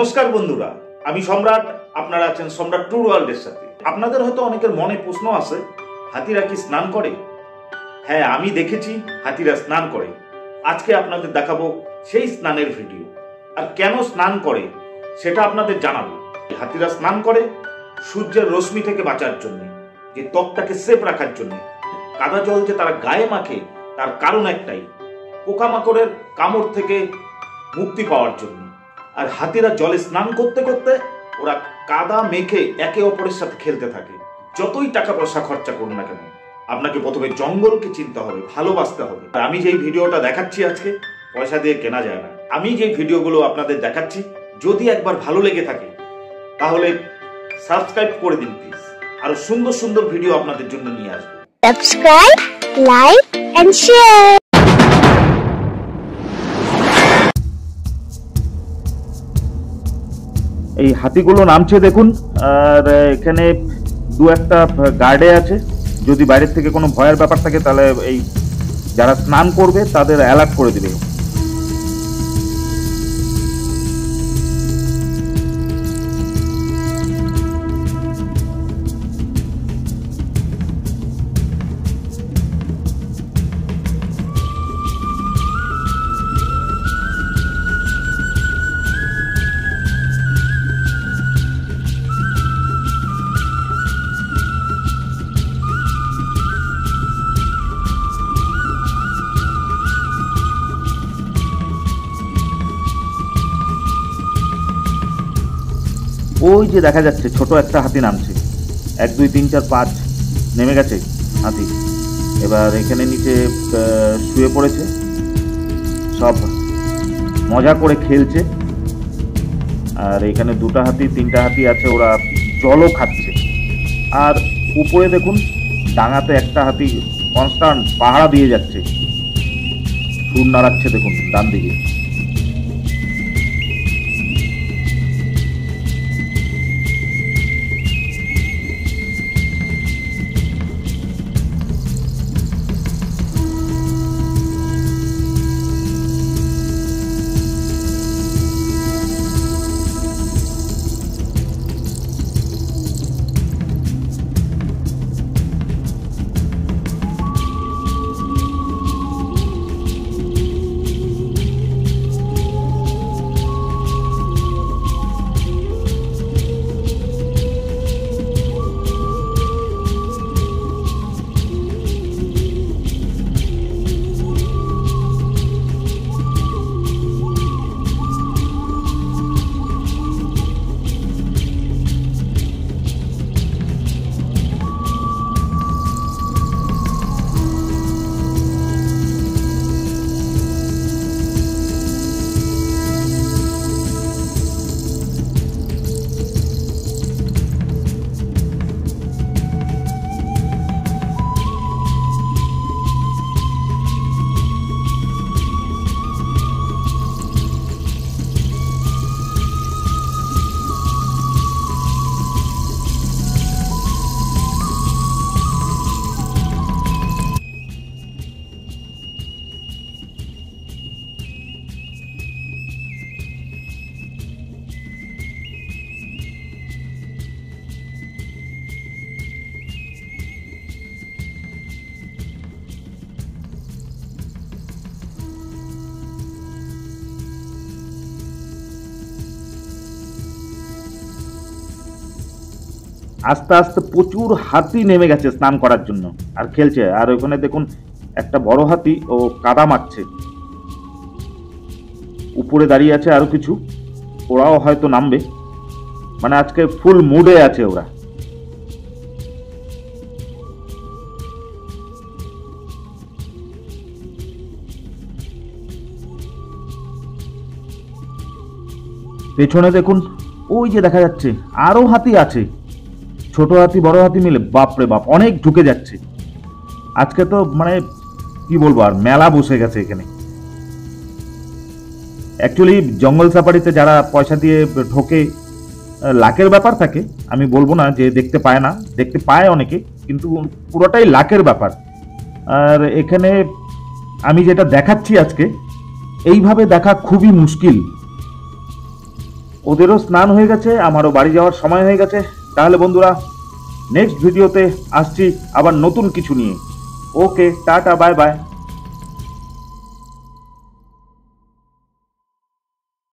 নমস্কার বন্ধুরা, আমি সম্রাট। আপনারা আছেন সম্রাট ট্যুর ওয়ার্ল্ডের সাথে। আপনাদের হয়তো অনেকের মনে প্রশ্ন আছে, হাতিরা কি স্নান করে? হ্যাঁ, আমি দেখেছি হাতিরা স্নান করে। আজকে আপনাদের দেখাবো সেই স্নানের ভিডিও। আর কেন স্নান করে সেটা আপনাদের জানাবো। হাতিরা স্নান করে সূর্যের রশ্মি থেকে বাঁচার জন্য, যে ত্বকটাকে সেফ রাখার জন্য। কাদা জল যে তারা গায়ে মাখে তার কারণ একটাই, পোকামাকড়ের কামড় থেকে মুক্তি পাওয়ার জন্য। আর হাতিরা জলে স্নান করতে করতে ওরা কাদা মেখে একে অপরের সাথে খেলতে থাকে। যতই টাকা পয়সা খরচা করুন না কেন, আপনাকে প্রথমে জঙ্গলকে চিনতে হবে, ভালোবাসতে হবে। আর আমি যেই ভিডিওটা দেখাচ্ছি আজকে, পয়সা দিয়ে কেনা যায় না। আমি যেই ভিডিওগুলো আপনাদের দেখাচ্ছি, যদি একবার ভালো লেগে থাকে তাহলে সাবস্ক্রাইব করে দিন প্লিজ। আরো সুন্দর সুন্দর ভিডিও আপনাদের জন্য নিয়ে আসবো। Subscribe, like and share. এই হাতিগুলো নামছে দেখুন। আর এখানে দু একটা গার্ডে আছে। যদি বাইরের থেকে কোনো ভয়ের ব্যাপার থাকে তাহলে এই যারা স্নান করবে তাদের অ্যালার্ট করে দিবে। ওই যে দেখা যাচ্ছে ছোট একটা হাতি নামছে। 1 2 3 4 5 নেমে গেছে হাতি। এবার এখানে নিচে শুয়ে পড়েছে, সব মজা করে খেলছে। আর এখানে 2টা হাতি 3টা হাতি আছে, ওরা জলও খাচ্ছে। আর উপরে দেখুন ডাঙাতে একটা হাতি কনস্ট্যান্ট পাহারা দিয়ে যাচ্ছে, সুর নাড়াচ্ছে দেখুন ডান দিকে। আস্তে আস্তে প্রচুর হাতি নেমে গেছে স্নান করার জন্য আর খেলছে। আর ওখানে দেখুন একটা বড় হাতি ও কাদা মাখছে। উপরে দাঁড়িয়ে আছে আরো কিছু, ওরাও হয়তো নামবে। মানে আজকে ফুল মুডে আছে ওরা। পেছনে দেখুন ওই যে দেখা যাচ্ছে আরো হাতি আছে, ছোট হাতি বড় হাতি মিলে। বাপরে বাপ, অনেক ঢুকে যাচ্ছে আজকে। তো মানে কি বলবো, আর মেলা বসে গেছে এখানে। অ্যাকচুয়ালি জঙ্গল সাফারিতে যারা পয়সা দিয়ে ঢোকে, লাকের ব্যাপার থাকে। আমি বলবো না যে দেখতে পায় না, দেখতে পায় অনেকে, কিন্তু পুরোটাই লাকের ব্যাপার। আর এখানে আমি যেটা দেখাচ্ছি আজকে, এইভাবে দেখা খুবই মুশকিল। ওদেরও স্নান হয়ে গেছে, আমারও বাড়ি যাওয়ার সময় হয়ে গেছে। তাহলে বন্ধুরা, নেক্সট ভিডিওতে আসছি আবার নতুন কিছু নিয়ে। ওকে, টাটা, বাই বাই।